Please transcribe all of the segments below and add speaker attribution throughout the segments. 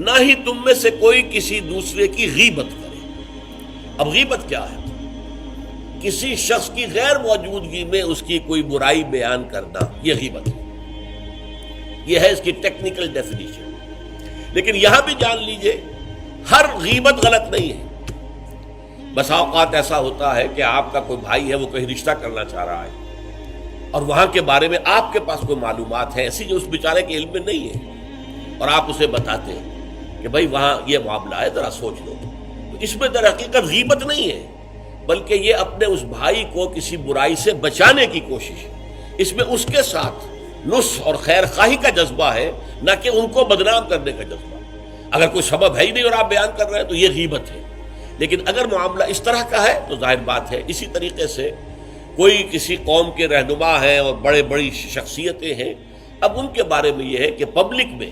Speaker 1: نہ ہی تم میں سے کوئی کسی دوسرے کی غیبت کرے۔ اب غیبت کیا ہے؟ کسی شخص کی غیر موجودگی میں اس کی کوئی برائی بیان کرنا، یہ غیبت ہے۔ یہ ہے اس کی ٹیکنیکل ڈیفینیشن۔ لیکن یہاں بھی جان لیجئے ہر غیبت غلط نہیں ہے۔ بس اوقات ایسا ہوتا ہے کہ آپ کا کوئی بھائی ہے، وہ کہیں رشتہ کرنا چاہ رہا ہے اور وہاں کے بارے میں آپ کے پاس کوئی معلومات ہے ایسی جو اس بیچارے کے علم میں نہیں ہے، اور آپ اسے بتاتے ہیں کہ بھائی وہاں یہ معاملہ ہے، ذرا سوچ لو، تو اس میں در حقیقت غیبت نہیں ہے، بلکہ یہ اپنے اس بھائی کو کسی برائی سے بچانے کی کوشش ہے۔ اس میں اس کے ساتھ نصح اور خیر خواہی کا جذبہ ہے، نہ کہ ان کو بدنام کرنے کا جذبہ۔ اگر کوئی سبب ہے ہی نہیں اور آپ بیان کر رہے ہیں تو یہ غیبت ہے۔ لیکن اگر معاملہ اس طرح کا ہے تو ظاہر بات ہے، اسی طریقے سے کوئی کسی قوم کے رہنما ہیں اور بڑی شخصیتیں ہیں، اب ان کے بارے میں یہ ہے کہ پبلک میں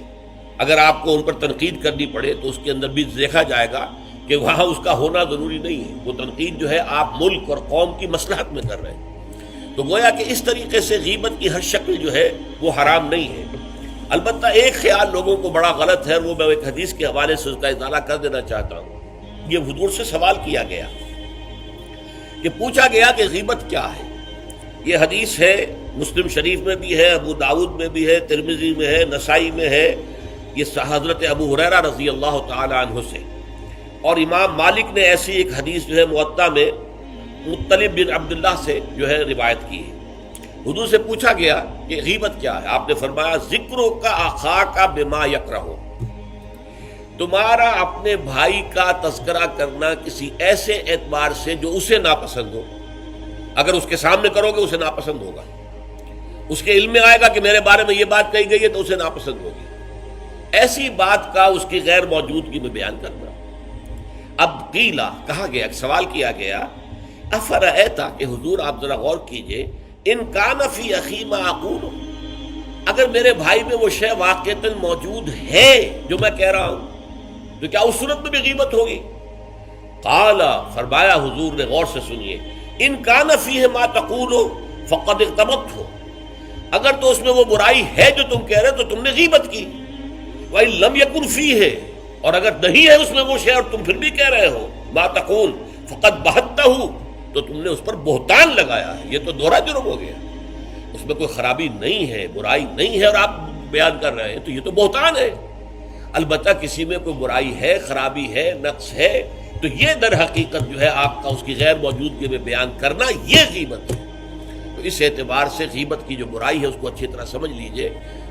Speaker 1: اگر آپ کو ان پر تنقید کرنی پڑے تو اس کے اندر بھی دیکھا جائے گا کہ وہاں اس کا ہونا ضروری نہیں ہے، وہ تنقید جو ہے آپ ملک اور قوم کی مصلحت میں کر رہے ہیں۔ تو گویا کہ اس طریقے سے غیبت کی ہر شکل جو ہے وہ حرام نہیں ہے۔ البتہ ایک خیال لوگوں کو بڑا غلط ہے، وہ میں ایک حدیث کے حوالے سے اس کا ازالہ کر دینا چاہتا ہوں۔ یہ حضور سے سوال کیا گیا کہ پوچھا گیا کہ غیبت کیا ہے۔ یہ حدیث ہے، مسلم شریف میں بھی ہے، ابو داؤد میں بھی ہے، ترمذی میں ہے، نسائی میں ہے، یہ حضرت ابو ہریرہ رضی اللہ تعالی عنہ سے، اور امام مالک نے ایسی ایک حدیث جو ہے موطا میں مطلب بن عبداللہ سے جو ہے روایت کی ہے۔ حضور سے پوچھا گیا کہ غیبت کیا ہے، آپ نے فرمایا ذکرو کا اخاک بما یکرہ، تمہارا اپنے بھائی کا تذکرہ کرنا کسی ایسے اعتبار سے جو اسے ناپسند ہو۔ اگر اس کے سامنے کرو گے اسے ناپسند ہوگا، اس کے علم میں آئے گا کہ میرے بارے میں یہ بات کہی گئی ہے تو اسے ناپسند ہوگی۔ ایسی بات کا اس کی غیر موجودگی میں بیان کرنا۔ اب قیلا کہا گیا، سوال کیا گیا، افرأیتا کہ حضور آپ ذرا غور کیجئے، ان کان فی اخی ما اقول، اگر میرے بھائی میں وہ شے واقعتاً موجود ہے جو میں کہہ رہا ہوں تو کیا اس صورت میں بھی غیبت ہوگی؟ قال، فرمایا حضور نے، غور سے سنیے، ان کان فیہ ما تقول فقد اغتبت ہو، اگر تو اس میں وہ برائی ہے جو تم کہہ رہے تو تم نے غیبت کی، وَإِن لَمْ يَكُنْ فِيهِ، اور اگر نہیں ہے اس میں وہ شے اور تم پھر بھی کہہ رہے ہو ما تقول فقد بہتہ، تو تم نے اس پر بہتان لگایا ہے، یہ تو دوہرا جرم ہو گیا۔ اس میں کوئی خرابی نہیں ہے، برائی نہیں ہے اور آپ بیان کر رہے ہیں تو یہ تو بہتان ہے۔ البتہ کسی میں کوئی برائی ہے، خرابی ہے، نقص ہے تو یہ در حقیقت جو ہے آپ کا اس کی غیر موجودگی میں بیان کرنا، یہ غیبت ہے۔ تو اس اعتبار سے غیبت کی جو برائی ہے اس کو اچھی طرح سمجھ لیجئے،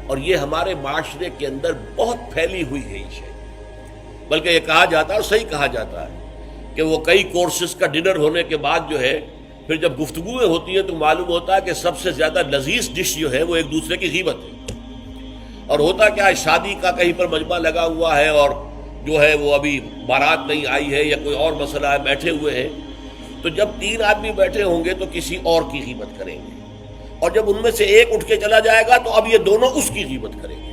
Speaker 1: اور یہ ہمارے معاشرے کے اندر بہت پھیلی ہوئی ہے یہ شے، بلکہ یہ کہا جاتا ہے اور صحیح کہا جاتا ہے کہ وہ کئی کورسز کا ڈنر ہونے کے بعد جو ہے پھر جب گفتگویں ہوتی ہیں تو معلوم ہوتا ہے کہ سب سے زیادہ لذیذ ڈش جو ہے وہ ایک دوسرے کی غیبت ہے۔ اور ہوتا کیا ہے، شادی کا کہیں پر مجمع لگا ہوا ہے اور جو ہے وہ ابھی بارات نہیں آئی ہے یا کوئی اور مسئلہ ہے، بیٹھے ہوئے ہیں، تو جب 3 آدمی بیٹھے ہوں گے تو کسی اور کی غیبت کریں گے، اور جب ان میں سے ایک اٹھ کے چلا جائے گا تو اب یہ دونوں اس کی غیبت کریں گے۔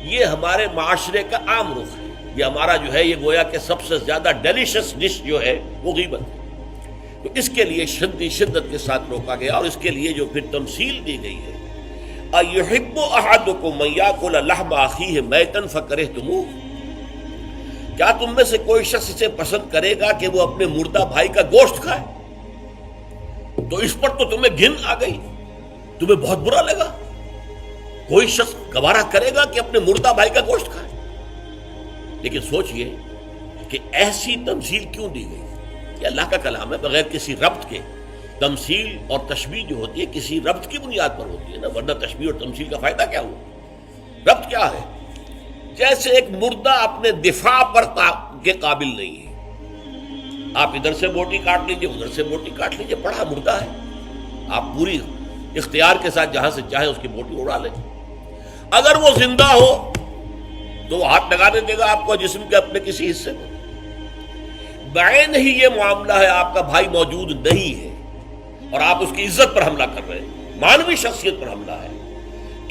Speaker 1: یہ ہمارے معاشرے کا عام رخ ہے، یہ ہمارا جو ہے یہ گویا کہ سب سے زیادہ ڈیلیشس ڈش جو ہے وہ غیبت ہے۔ تو اس کے لیے شدت کے ساتھ روکا گیا، اور اس کے لیے جو پھر تمثیل دی گئی ہے، اَيُحِبُّ أَحَدُكُم مَّن يَأْكُلَ لَحْمَ أَخِيهِ مَيْتًا فَكَرِهْتُمُوهُ، کیا تم میں سے کوئی شخص اسے پسند کرے گا کہ وہ اپنے مردہ بھائی کا گوشت کھائے؟ تو اس پر تو تمہیں گھن آ گئی، تمہیں بہت برا لگا۔ کوئی شخص گوارا کرے گا کہ اپنے مردہ بھائی کا گوشت کھائے؟ لیکن سوچئے کہ ایسی تمثیل کیوں دی گئی؟ یہ اللہ کا کلام ہے، بغیر کسی ربط کے تمثیل اور تشبیہ جو ہوتی ہے کسی ربط کی بنیاد پر ہوتی ہے نا، ورنہ تشبیہ اور تمثیل کا فائدہ کیا ہوا؟ ربط کیا ہے؟ جیسے ایک مردہ اپنے دفاع پر کے قابل نہیں ہے، آپ ادھر سے بوٹی کاٹ لیجئے، ادھر سے بوٹی کاٹ لیجئے، پڑا مردہ ہے، آپ پوری اختیار کے ساتھ جہاں سے چاہیں اس کی بوٹی اڑا لیں۔ اگر وہ زندہ ہو تو وہ ہاتھ لگانے دے گا آپ کو جسم کے اپنے کسی حصے کو۔ بعین ہی یہ معاملہ ہے، آپ کا بھائی موجود نہیں ہے اور آپ اس کی عزت پر حملہ کر رہے ہیں، مانوی شخصیت پر حملہ ہے۔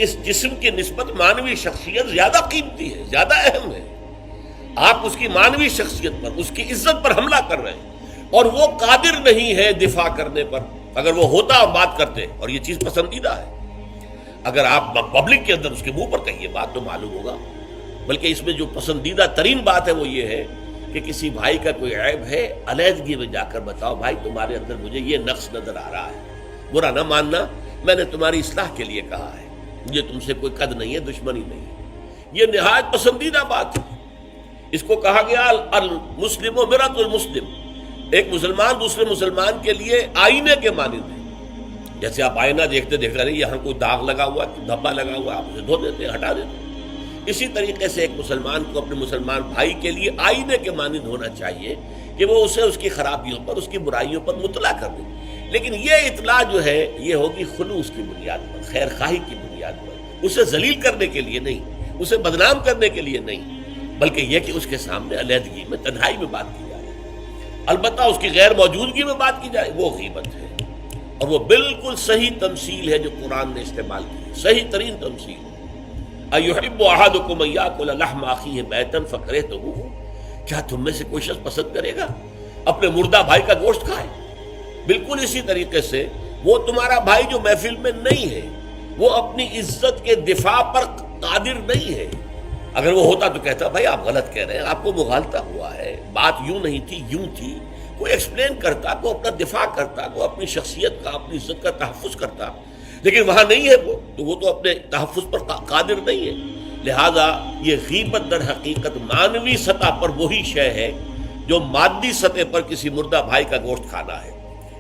Speaker 1: اس جسم کی نسبت مانوی شخصیت زیادہ قیمتی ہے، زیادہ اہم ہے۔ آپ اس کی مانوی شخصیت پر، اس کی عزت پر حملہ کر رہے ہیں، اور وہ قادر نہیں ہے دفاع کرنے پر۔ اگر وہ ہوتا ہم بات کرتے، اور یہ چیز پسندیدہ ہے، اگر آپ پبلک کے اندر اس کے منہ پر کہیے بات تو معلوم ہوگا بلکہ اس میں جو پسندیدہ ترین بات ہے وہ یہ ہے کہ کسی بھائی کا کوئی عیب ہے، علیحدگی میں جا کر بتاؤ بھائی تمہارے اندر مجھے یہ نقص نظر آ رہا ہے، برا نہ ماننا، میں نے تمہاری اصلاح کے لیے کہا ہے، مجھے تم سے کوئی قد نہیں ہے، دشمنی نہیں ہے۔ یہ نہایت پسندیدہ بات ہے۔ اس کو کہا گیا المسلم و مرۃ المسلم، ایک مسلمان دوسرے مسلمان کے لیے آئینے کے مانند ہے۔ جیسے آپ آئینہ دیکھتے دیکھتے نہیں یہاں کوئی داغ لگا ہوا دھبا لگا ہوا، آپ اسے دھو دیتے، ہٹا دیتے، اسی طریقے سے ایک مسلمان کو اپنے مسلمان بھائی کے لیے آئینے کے مانند ہونا چاہیے کہ وہ اسے اس کی خرابیوں پر، اس کی برائیوں پر مطلع کر دے۔ لیکن یہ اطلاع جو ہے یہ ہوگی خلوص کی بنیاد پر، خیر خواہی کی بنیاد پر، اسے ذلیل کرنے کے لیے نہیں، اسے بدنام کرنے کے لیے نہیں، بلکہ یہ کہ اس کے سامنے علیحدگی میں، تنہائی میں بات کی جائے۔ البتہ اس کی غیر موجودگی میں بات کی جائے وہ غیبت ہے، اور وہ بالکل صحیح تمثیل ہے جو قرآن نے استعمال کی ہے، صحیح ترین تمثیل۔ اَيُحِبُّ أَحَدُكُمْ أَن يَأْكُلَ لَحْمَ أَخِيهِ مَيْتًا فَكَرِهْتُمُوهُ، کیا تم میں سے کوئی شخص پسند کرے گا اپنے مردہ بھائی کا گوشت کھائے؟ بالکل اسی طریقے سے وہ تمہارا بھائی جو محفل میں نہیں ہے، وہ اپنی عزت کے دفاع پر قادر نہیں ہے۔ اگر وہ ہوتا تو کہتا بھائی آپ غلط کہہ رہے ہیں، آپ کو مغالطہ ہوا ہے، بات یوں نہیں تھی یوں تھی، کوئی ایکسپلین کرتا، کوئی اپنا دفاع کرتا، کوئی اپنی شخصیت کا، اپنی عزت کا تحفظ کرتا، لیکن وہاں نہیں ہے وہ تو اپنے تحفظ پر قادر نہیں ہے۔ لہذا یہ غیبت در حقیقت معنوی سطح پر وہی شے ہے جو مادی سطح پر کسی مردہ بھائی کا گوشت کھانا ہے۔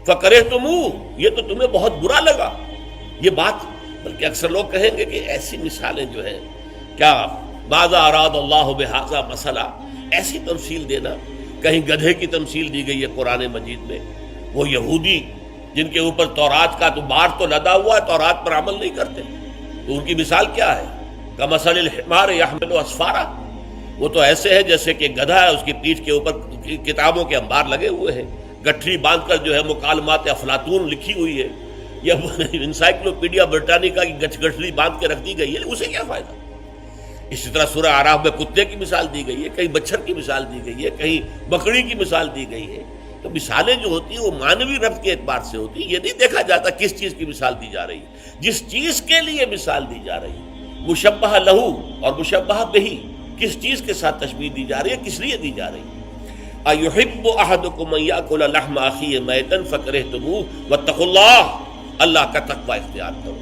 Speaker 1: فَكَرِهْتُمُوهُ، یہ تو تمہیں بہت برا لگا یہ بات۔ بلکہ اکثر لوگ کہیں گے کہ ایسی مثالیں جو ہیں، کیا ماذا اراد اللہ بہذا مسئلہ، ایسی تمثیل دینا، کہیں گدھے کی تمثیل دی گئی ہے قرآن مجید میں، وہ یہودی جن کے اوپر تورات کا تو بار تو لدا ہوا ہے، تورات پر عمل نہیں کرتے، تو ان کی مثال کیا ہے؟ کمثل الحمار یحمل اسفارا، وہ تو ایسے ہے جیسے کہ گدھا ہے، اس کی پیٹھ کے اوپر کتابوں کے انبار لگے ہوئے ہیں، گٹھری باندھ کر جو ہے مکالمات افلاطون لکھی ہوئی ہے، یا انسائکلوپیڈیا برٹانیکا کی گٹھری باندھ کے رکھ دی گئی ہے، اسے کیا فائدہ؟ اسی طرح سورہ اعراف میں کتے کی مثال دی گئی ہے، کہیں بچھڑ کی مثال دی گئی ہے، کہیں بکری کی مثال دی گئی ہے۔ تو مثالیں جو ہوتی ہیں وہ معنوی ربط کے اعتبار سے ہوتی ہیں، یہ نہیں دیکھا جاتا کس چیز کی مثال دی جا رہی ہے، جس چیز کے لیے مثال دی جا رہی ہے، مشبہ لہو اور مشبہ بہی، کس چیز کے ساتھ تشبیہ دی جا رہی ہے، کس لیے دی جا رہی ہے۔ اَيُحِبُّ أَحَدُكُمْ أَن يَأْكُلَ لَحْمَ أَخِيهِ مَيْتًا فَكَرِهْتُمُوهُ وَاتَّقُوا اللَّهَ، اللہ کا تقوی اختیار کرو،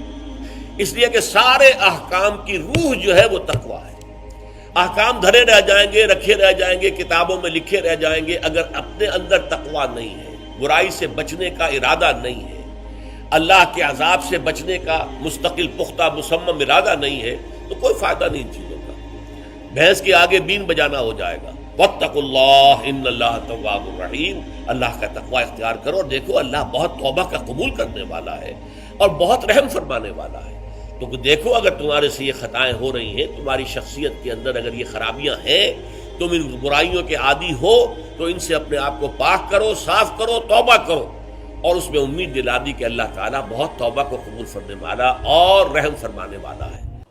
Speaker 1: اس لیے کہ سارے احکام کی روح جو ہے وہ تقوی ہے۔ احکام دھرے رہ جائیں گے، رکھے رہ جائیں گے، کتابوں میں لکھے رہ جائیں گے، اگر اپنے اندر تقوی نہیں ہے، برائی سے بچنے کا ارادہ نہیں ہے، اللہ کے عذاب سے بچنے کا مستقل پختہ مصمم ارادہ نہیں ہے، تو کوئی فائدہ نہیں ان چیزوں کا، بھینس کے آگے بین بجانا ہو جائے گا۔ واتقوا اللہ ان اللہ تواب الرحیم، اللہ کا تقوی اختیار کرو، اور دیکھو اللہ بہت توبہ کا قبول کرنے والا ہے اور بہت رحم فرمانے والا ہے۔ تو دیکھو اگر تمہارے سے یہ خطائیں ہو رہی ہیں، تمہاری شخصیت کے اندر اگر یہ خرابیاں ہیں، تم ان برائیوں کے عادی ہو، تو ان سے اپنے آپ کو پاک کرو، صاف کرو، توبہ کرو، اور اس میں امید دلا دی کہ اللہ تعالیٰ بہت توبہ کو قبول فرمانے والا اور رحم فرمانے والا ہے۔